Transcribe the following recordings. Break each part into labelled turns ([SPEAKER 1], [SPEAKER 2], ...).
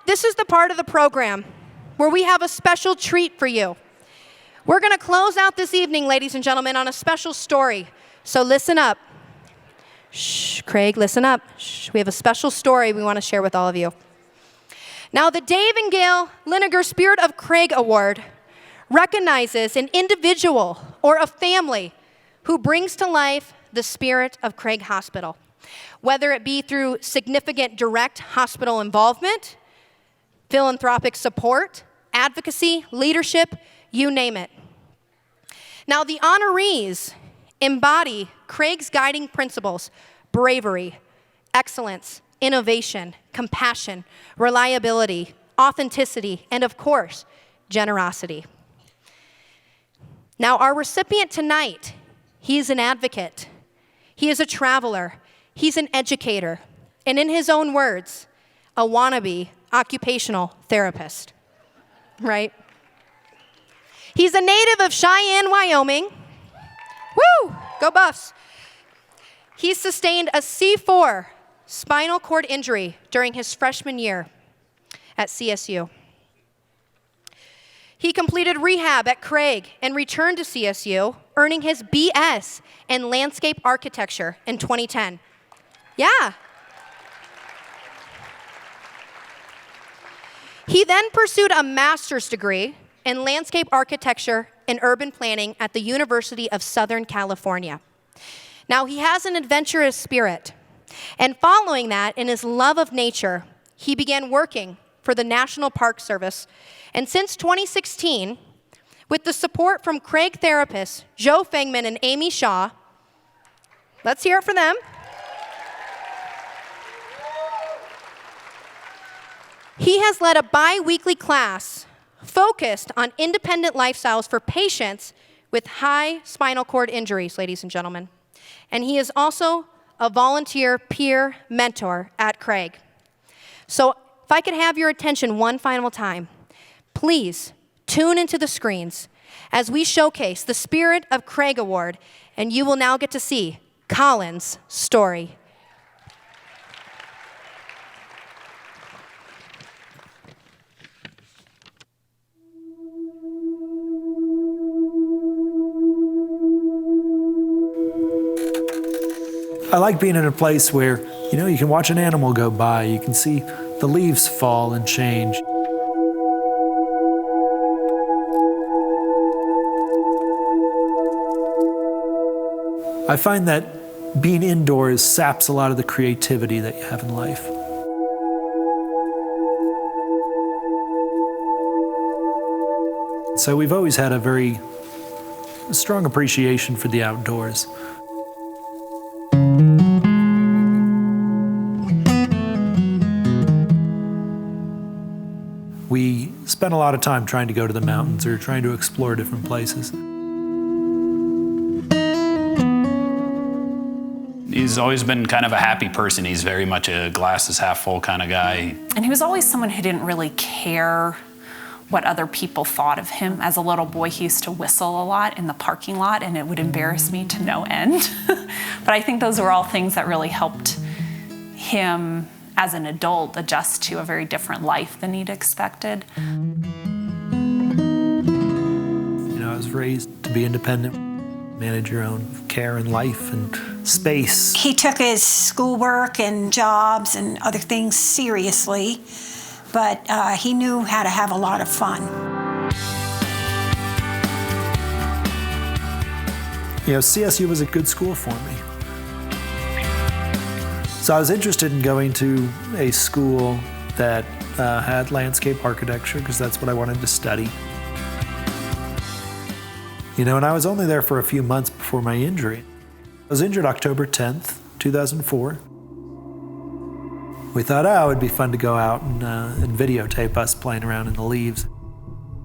[SPEAKER 1] this is the part of the program where we have a special treat for you. We're going to close out this evening, ladies and gentlemen, on a special story. So listen up. Shh, Craig, listen up. Shh, we have a special story we want to share with all of you. Now, the Dave and Gail Linegar Spirit of Craig Award recognizes an individual or a family who brings to life the spirit of Craig Hospital, whether it be through significant direct hospital involvement, philanthropic support, advocacy, leadership, you name it. Now, the honorees embody Craig's guiding principles: bravery, excellence, innovation, compassion, reliability, authenticity, and of course, generosity. Now, our recipient tonight, he is an advocate, he is a traveler, he's an educator, and in his own words, a wannabe occupational therapist, right? He's a native of Cheyenne, Wyoming. Woo! Go Buffs. He sustained a C4 spinal cord injury during his freshman year at CSU. He completed rehab at Craig and returned to CSU, earning his BS in landscape architecture in 2010. Yeah. He then pursued a master's degree in landscape architecture and urban planning at the University of Southern California. Now, he has an adventurous spirit, and following that, in his love of nature, he began working for the National Park Service, and since 2016, with the support from Craig therapists Joe Fengman and Amy Shaw, let's hear it for them, he has led a bi-weekly class focused on independent lifestyles for patients with high spinal cord injuries, ladies and gentlemen. And he is also a volunteer peer mentor at Craig. So if I could have your attention one final time, please tune into the screens as we showcase the Spirit of Craig Award, and you will now get to see Colin's story.
[SPEAKER 2] I like being in a place where, you can watch an animal go by, you can see the leaves fall and change. I find that being indoors saps a lot of the creativity that you have in life. So we've always had a very strong appreciation for the outdoors. We spent a lot of time trying to go to the mountains or trying to explore different places.
[SPEAKER 3] He's always been kind of a happy person. He's very much a glass is half full kind of guy.
[SPEAKER 4] And he was always someone who didn't really care what other people thought of him. As a little boy, he used to whistle a lot in the parking lot, and it would embarrass me to no end. But I think those were all things that really helped him as an adult adjust to a very different life than he'd expected.
[SPEAKER 2] I was raised to be independent, manage your own care and life and space.
[SPEAKER 5] He took his schoolwork and jobs and other things seriously, but he knew how to have a lot of fun.
[SPEAKER 2] CSU was a good school for me. So I was interested in going to a school that had landscape architecture because that's what I wanted to study. And I was only there for a few months before my injury. I was injured October 10th, 2004. We thought, it would be fun to go out and videotape us playing around in the leaves.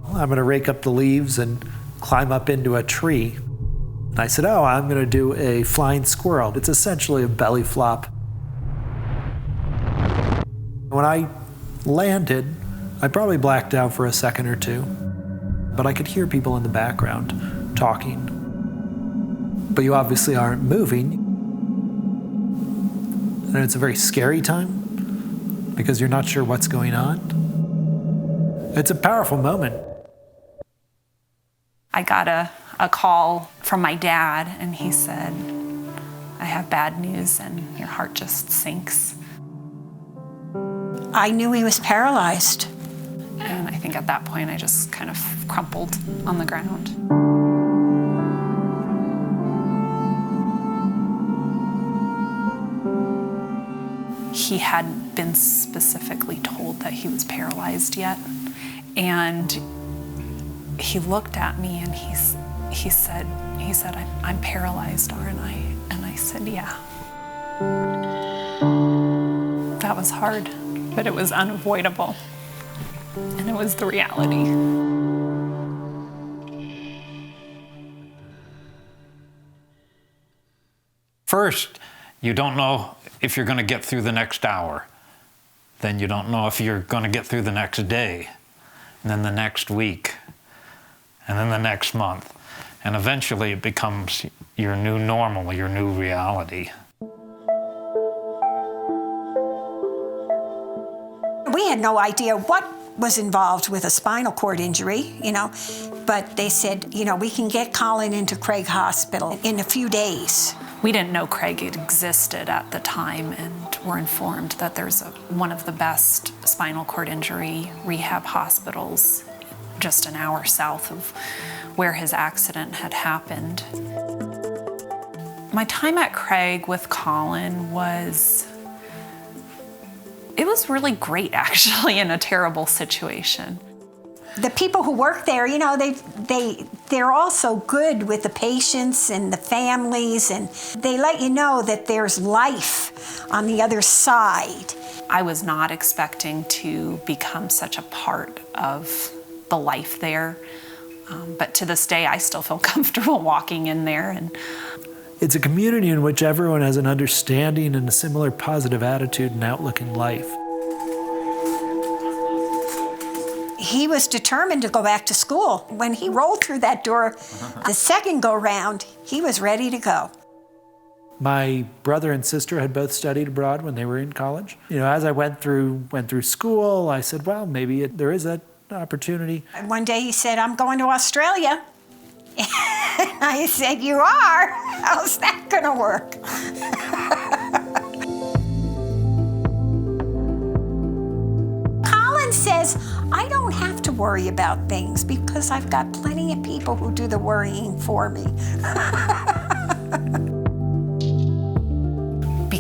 [SPEAKER 2] Well, I'm gonna rake up the leaves and climb up into a tree. And I said, I'm gonna do a flying squirrel. It's essentially a belly flop. When I landed, I probably blacked out for a second or two, but I could hear people in the background talking. But you obviously aren't moving. And it's a very scary time because you're not sure what's going on. It's a powerful moment.
[SPEAKER 4] I got a call from my dad, and he said, "I have bad news," and your heart just sinks.
[SPEAKER 5] I knew he was paralyzed.
[SPEAKER 4] And I think at that point I just kind of crumpled on the ground. He hadn't been specifically told that he was paralyzed yet. And he looked at me and he said, I'm paralyzed, aren't I? And I said, yeah. That was hard, but it was unavoidable. And it was the reality.
[SPEAKER 6] First, you don't know if you're going to get through the next hour. Then you don't know if you're going to get through the next day, and then the next week, and then the next month. And eventually it becomes your new normal, your new reality.
[SPEAKER 5] We had no idea what was involved with a spinal cord injury, but they said, we can get Colin into Craig Hospital in a few days.
[SPEAKER 4] We didn't know Craig existed at the time, and were informed that there's one of the best spinal cord injury rehab hospitals just an hour south of where his accident had happened. My time at Craig with Colin was really great, actually, in a terrible situation.
[SPEAKER 5] The people who work there, they're also good with the patients and the families, and they let you know that there's life on the other side.
[SPEAKER 4] I was not expecting to become such a part of the life there, but to this day, I still feel comfortable walking in there. And
[SPEAKER 2] It's a community in which everyone has an understanding and a similar positive attitude and outlook in life.
[SPEAKER 5] He was determined to go back to school. When he rolled through that door the second go-round, he was ready to go.
[SPEAKER 2] My brother and sister had both studied abroad when they were in college. As I went through school, I said, well, maybe there is that opportunity.
[SPEAKER 5] And one day he said, I'm going to Australia. And I said, you are? How's that gonna work? Colin says, I don't have to worry about things because I've got plenty of people who do the worrying for me.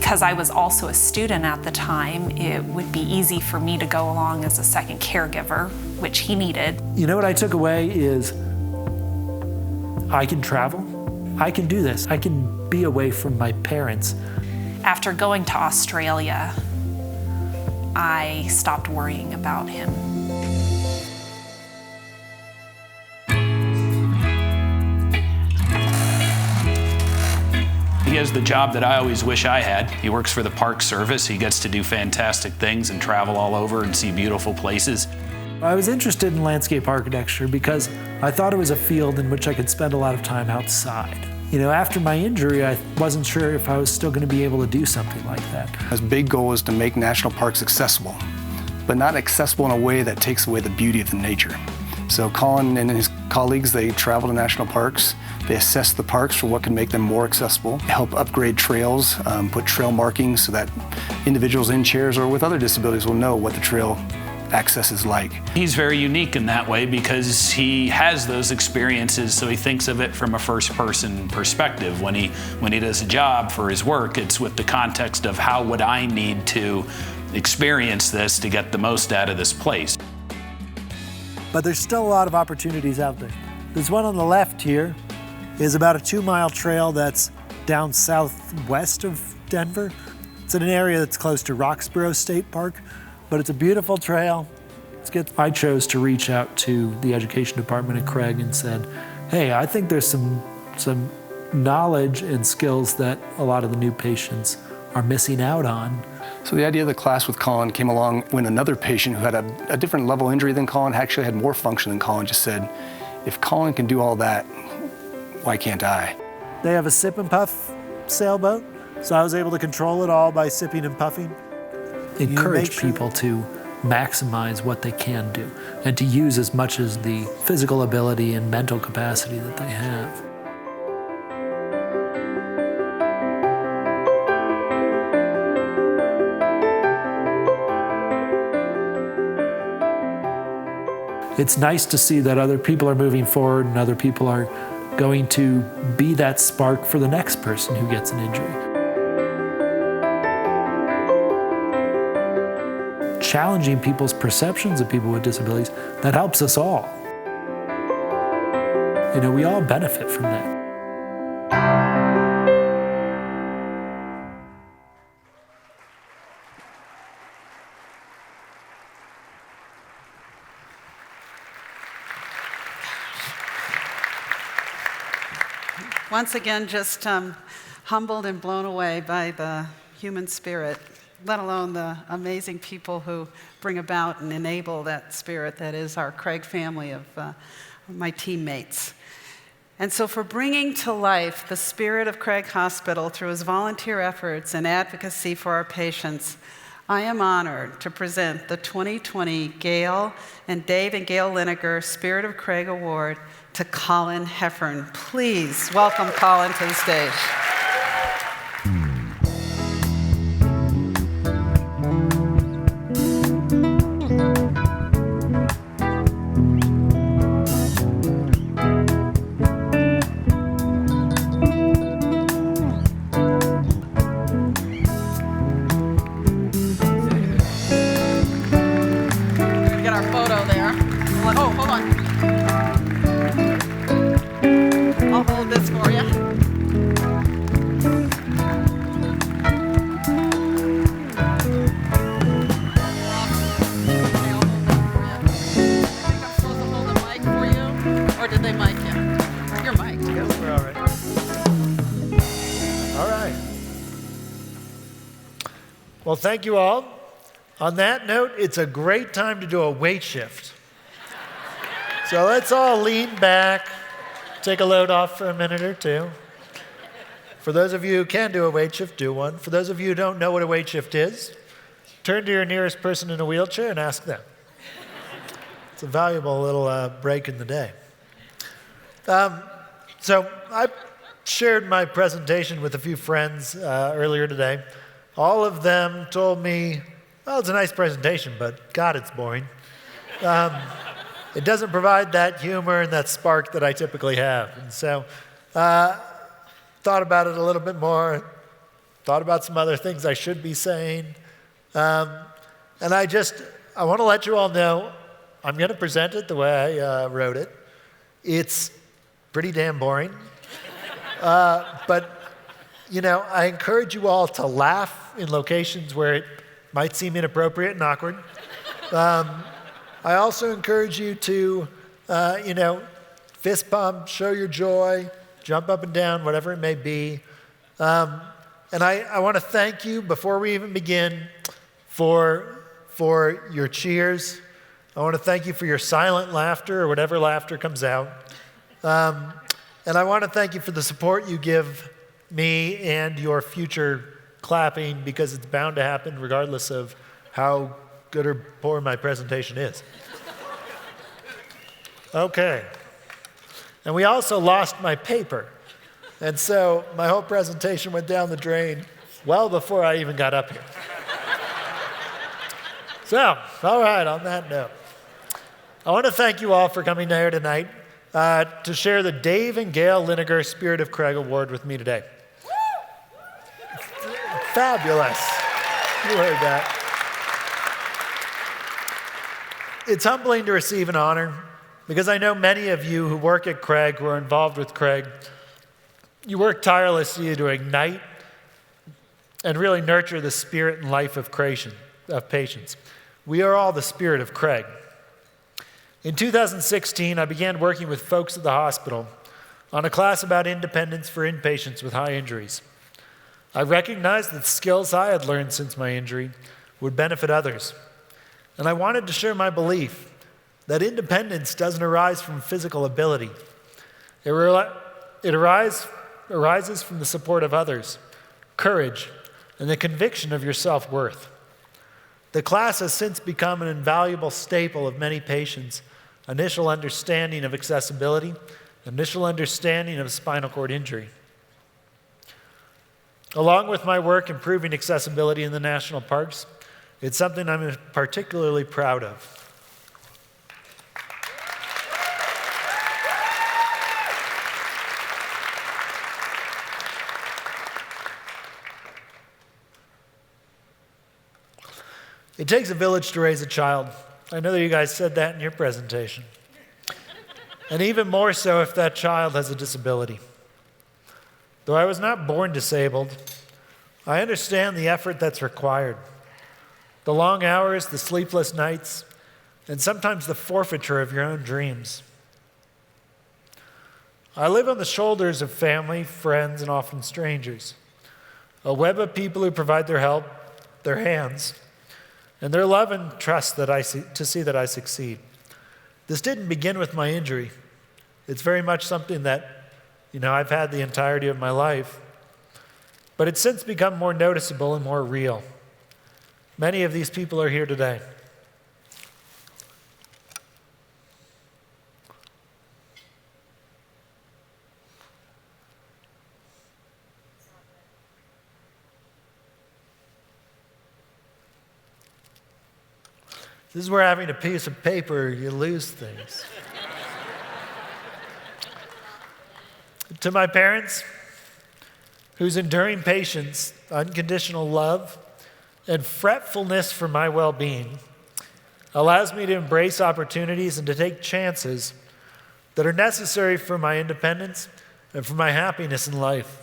[SPEAKER 4] because I was also a student at the time, it would be easy for me to go along as a second caregiver, which he needed.
[SPEAKER 2] You know what I took away is I can travel. I can do this. I can be away from my parents.
[SPEAKER 4] After going to Australia, I stopped worrying about him.
[SPEAKER 3] He has the job that I always wish I had. He works for the Park Service. He gets to do fantastic things and travel all over and see beautiful places.
[SPEAKER 2] I was interested in landscape architecture because I thought it was a field in which I could spend a lot of time outside. You know, after my injury, I wasn't sure if I was still going to be able to do something like that.
[SPEAKER 7] His big goal is to make national parks accessible, but not accessible in a way that takes away the beauty of the nature. So Colin and his colleagues, they travel to national parks. They assess the parks for what can make them more accessible, help upgrade trails, put trail markings so that individuals in chairs or with other disabilities will know what the trail access is like.
[SPEAKER 3] He's very unique in that way because he has those experiences, so he thinks of it from a first-person perspective. When he does a job for his work, it's with the context of how would I need to experience this to get the most out of this place.
[SPEAKER 2] But there's still a lot of opportunities out there. There's one on the left here, is about a 2-mile trail that's down southwest of Denver. It's in an area that's close to Roxborough State Park, but it's a beautiful trail. I chose to reach out to the education department at Craig and said, hey, I think there's some knowledge and skills that a lot of the new patients are missing out on.
[SPEAKER 7] So the idea of the class with Colin came along when another patient who had a different level injury than Colin actually had more function than Colin just said, if Colin can do all that, why can't I?
[SPEAKER 2] They have a sip and puff sailboat, so I was able to control it all by sipping and puffing. Encourage people to maximize what they can do and to use as much as the physical ability and mental capacity that they have. It's nice to see that other people are moving forward and other people are going to be that spark for the next person who gets an injury. Challenging people's perceptions of people with disabilities, that helps us all. You know, we all benefit from that.
[SPEAKER 8] Once again, just humbled and blown away by the human spirit, let alone the amazing people who bring about and enable that spirit that is our Craig family of my teammates. And so for bringing to life the spirit of Craig Hospital through his volunteer efforts and advocacy for our patients, I am honored to present the 2020 Gail and Dave and Gail Lineker Spirit of Craig Award to Colin Heffern. Please welcome Colin to the stage. We got our photo there. Oh, hold on. I'll hold this for you. Or did they mic you? You're mic'd.
[SPEAKER 2] Yes, we're all right. All right. Well, thank you all. On that note, it's a great time to do a weight shift. So let's all lean back, take a load off for a minute or two. For those of you who can do a weight shift, do one. For those of you who don't know what a weight shift is, turn to your nearest person in a wheelchair and ask them. It's a valuable little break in the day. So I shared my presentation with a few friends earlier today. All of them told me, well, it's a nice presentation, but God, it's boring. It doesn't provide that humor and that spark that I typically have. And so thought about it a little bit more, thought about some other things I should be saying. And I want to let you all know, I'm going to present it the way I wrote it. It's pretty damn boring. But, you know, I encourage you all to laugh in locations where it might seem inappropriate and awkward. I also encourage you to, fist pump, show your joy, jump up and down, whatever it may be. And I want to thank you before we even begin for your cheers. I want to thank you for your silent laughter or whatever laughter comes out. And I want to thank you for the support you give me and your future clapping, because it's bound to happen regardless of how good or poor my presentation is. Okay. And we also lost my paper. And so my whole presentation went down the drain well before I even got up here. So, all right, on that note, I want to thank you all for coming here tonight to share the Dave and Gail Lineker Spirit of Craig Award with me today. Fabulous. You heard that. It's humbling to receive an honor because I know many of you who work at Craig, who are involved with Craig, you work tirelessly to ignite and really nurture the spirit and life of patients. We are all the spirit of Craig. In 2016, I began working with folks at the hospital on a class about independence for inpatients with high injuries. I recognized that the skills I had learned since my injury would benefit others. And I wanted to share my belief that independence doesn't arise from physical ability. It arises from the support of others, courage, and the conviction of your self-worth. The class has since become an invaluable staple of many patients' initial understanding of accessibility, initial understanding of spinal cord injury. Along with my work improving accessibility in the national parks, it's something I'm particularly proud of. It takes a village to raise a child. I know that you guys said that in your presentation. And even more so if that child has a disability. Though I was not born disabled, I understand the effort that's required. The long hours, the sleepless nights, and sometimes the forfeiture of your own dreams. I live on the shoulders of family, friends, and often strangers. A web of people who provide their help, their hands, and their love and trust to see that I succeed. This didn't begin with my injury. It's very much something that, I've had the entirety of my life. But it's since become more noticeable and more real. Many of these people are here today. This is where having a piece of paper, you lose things. To my parents, whose enduring patience, unconditional love, and fretfulness for my well-being allows me to embrace opportunities and to take chances that are necessary for my independence and for my happiness in life.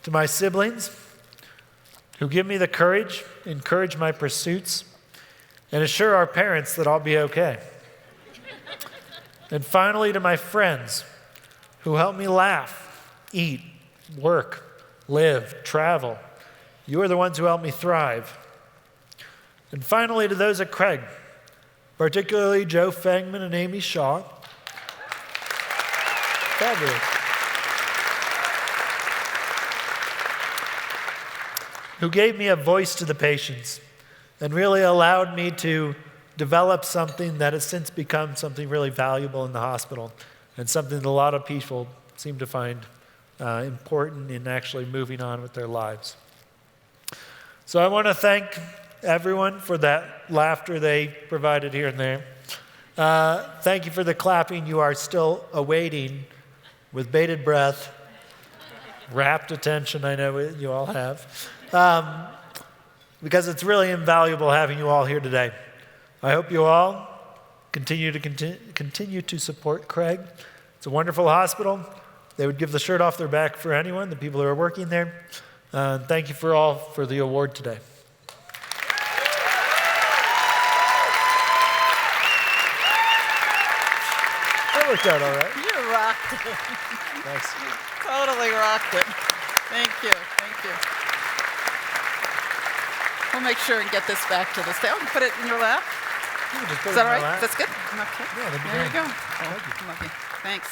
[SPEAKER 2] To my siblings, who give me the courage, encourage my pursuits, and assure our parents that I'll be okay. And finally, to my friends who help me laugh, eat, work, live, travel. You are the ones who help me thrive. And finally, to those at Craig, particularly Joe Fangman and Amy Shaw. Fabulous. Who gave me a voice to the patients and really allowed me to develop something that has since become something really valuable in the hospital and something that a lot of people seem to find important in actually moving on with their lives. So I want to thank everyone for that laughter they provided here and there. Thank you for the clapping you are still awaiting with bated breath, rapt attention, I know you all have. Because it's really invaluable having you all here today. I hope you all continue to support Craig. It's a wonderful hospital. They would give the shirt off their back for anyone, the people who are working there. Thank you for the award today. That worked out all right.
[SPEAKER 8] You rocked it.
[SPEAKER 2] Thanks.
[SPEAKER 8] You totally rocked it. Thank you. Thank you. We'll make sure and get this back to the stage. Oh, put it in your lap.
[SPEAKER 2] You can just put
[SPEAKER 8] Is
[SPEAKER 2] it
[SPEAKER 8] that
[SPEAKER 2] in
[SPEAKER 8] all
[SPEAKER 2] my
[SPEAKER 8] right?
[SPEAKER 2] lap.
[SPEAKER 8] That's good? Okay.
[SPEAKER 2] Yeah, that'd be
[SPEAKER 8] There you
[SPEAKER 2] great.
[SPEAKER 8] go.
[SPEAKER 2] Thank you.
[SPEAKER 8] Lucky. Thanks.